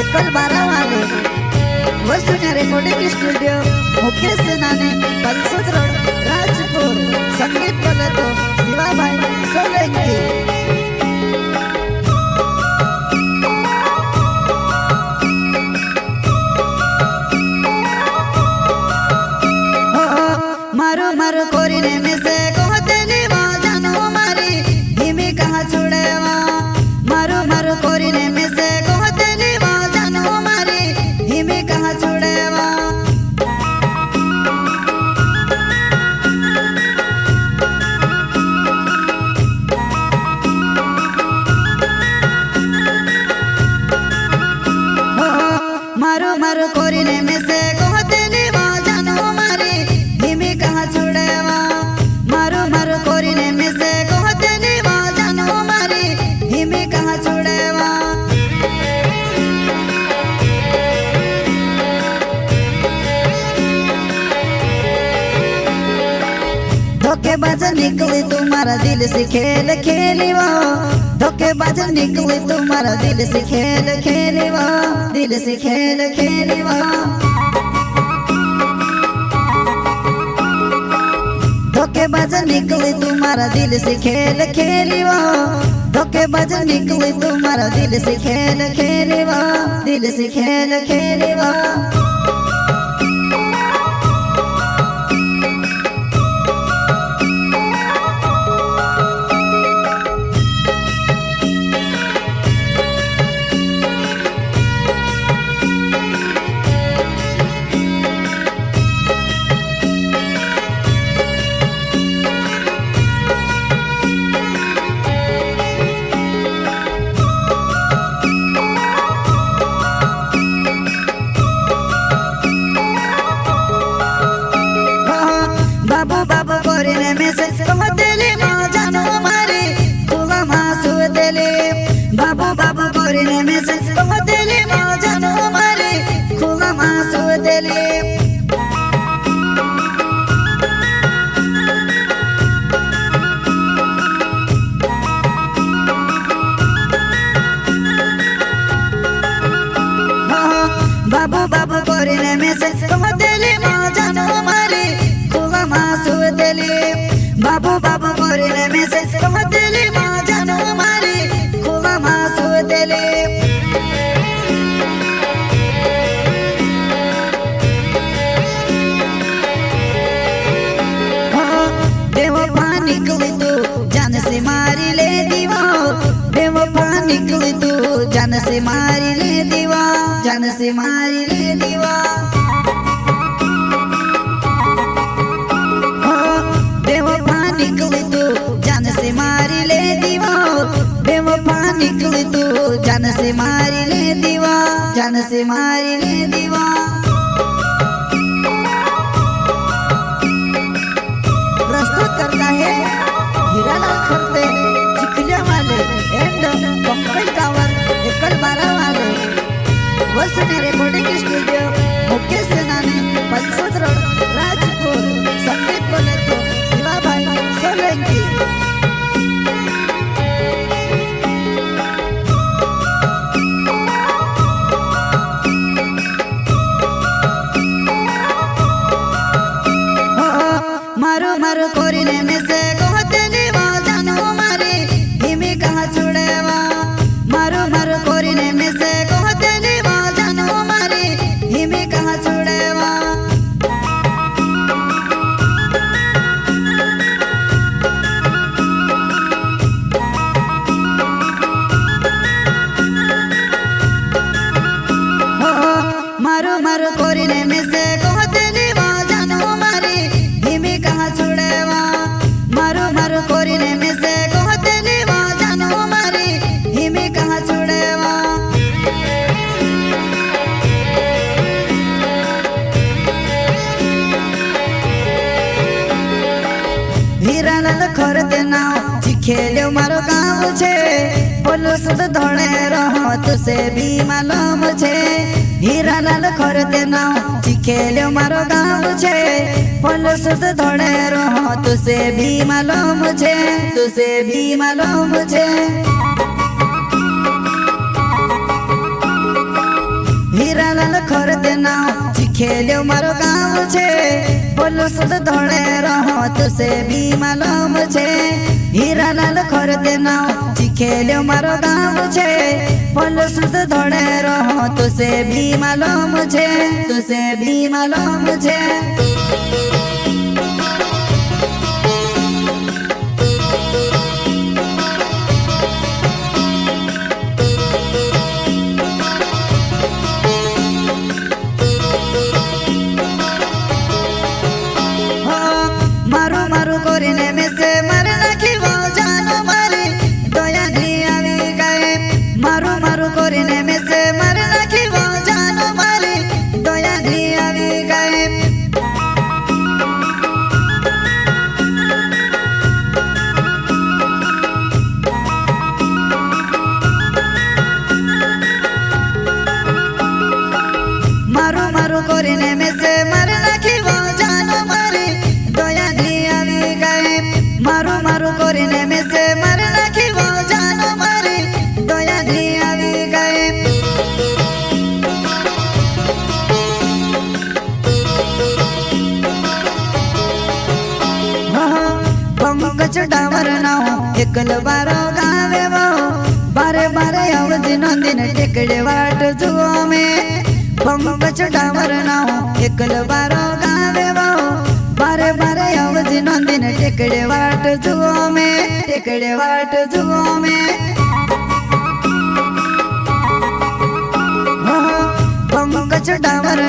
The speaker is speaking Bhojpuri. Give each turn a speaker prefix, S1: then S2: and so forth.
S1: एकल 12 वाले वसुन्या रिकॉर्डिंग स्टूडियो मुकेश सेनानी बलसोद रोड राजपुर संगीत बोले तो शिवाभाई सोलंकी। मारो मारो कोरीने में से कहतेली वा जानो मारी हिमी कहाँ छुड़ेवा। मारो मारो कोरीने में से कहतेली वा जानो मारी हिमी कहाँ छुड़ेवा। मारो मारो कोरीने में से कहतेली वा जानो मारी हिमी कहाँ छुड़ेवा। मारो मारो कोरीने में से कहतेली वा जानो मारी हिमी कहाँ छुड़ेवा। धोखेबाज निकली तुम्हारा दिल से खेल खेली वो। धोखेबाज निकली तुम्हारा दिल से खेल खेली वो। दिल से खेल खेली वो। धोखेबाज निकली तुम्हारा दिल से खेल खेली वो। धोखेबाज निकली तुम्हारा दिल से खेल खेली वो। दिल से खेल खेली वो। बाबू बाबू कोरीने में से कहतेली माँ जानो मारी खुला मासू देली। बाबू बाबू कोरीने में से कहतेली माँ जानो मारी खुला मासू देली। बाबू बाबू कोरीने में से कहतेली माँ जानो मारी खुला मासू देली। बाबू बाबू कोरीने में से कहतेली माँ जानो मारी खुला मासू देली। बेवफा निकली तू जान से मारी ले दीवा। बेवफा निकली तू जान से मारी ले दीवा। जान से मारी ले दीवा। बेवफा निकली तू जान से मारी ले दीवा। बेवफा निकली तू जान से मारी ले दीवा। जान से मारी ले दीवा। प्रस्तुत करता है हीरालाल खरते चिखलिया वाले एंड पंकज टावर एकल 12 वाले वसुन्या रिकॉर्डिंग स्टूडियो मुकेश सेनानी बलसोद रोड राजपुर संगीत बोले तो शिवाभाई सोलंकी। मारो मारो कोरीने में से कहतेली वा जानो मारी हिमी कहाँ छुड़ेवा। मारो मारो कोरीने में से कहतेली वा जानो मारी हिमी कहाँ छुड़ेवा। मारो मारो कोरीने में से कहतेली वा जानो मारी हिमी कहाँ छुड़ेवा। मारो मारो कोरीने में से कहतेली वा जानो मारी हिमी कहाँ छुड़ेवा। हीरालाल खरते नाव चिखेल्यो मारो गाँव छे। बोलो सुध धोड़े रहो तुसे भी मालूम छे। हीरालाल खरते नाव चिखेल्यो मारो गाँव छे। बोलो सुध धोड़े रहो तुसे भी मालूम छे। तुसे भी मालूम छे। हीरालाल खर देना चिखेल्यो मारो गाँव छे बोलो सुध धोड़े रहो तुसे भी मालूम छे हीरालाल खर देना चिखेल्यो मारो गाँव छे बोलो सुध धोड़े रहो तुसे भी मालूम छे तुसे भी मालूम छे। मारू मारू कोरीने में से मर नाखी वो जानो मारी दया दी आवी गए मारू मारू कोरीने में से मर नाखी वो जानो मारी दया दी आवी गए। मारू मारू कोरीने में से मर नाखी वो जानो मारी दया दी आवी गए मारू मारू कोरीने में से मर नाखी वो जानो मारी दया दी आवी गए। पंकज डावर नाव एकल बारो गावे वो बारे बारे आवजी नंदीन टेकड़े वाट जुओ में पंकज डावर नाव एकल बारो गावे वो बारे बारे आवजी नंदीन टेकड़े वाट जुओ में टेकड़े वाट जुओ में। पंकज डावर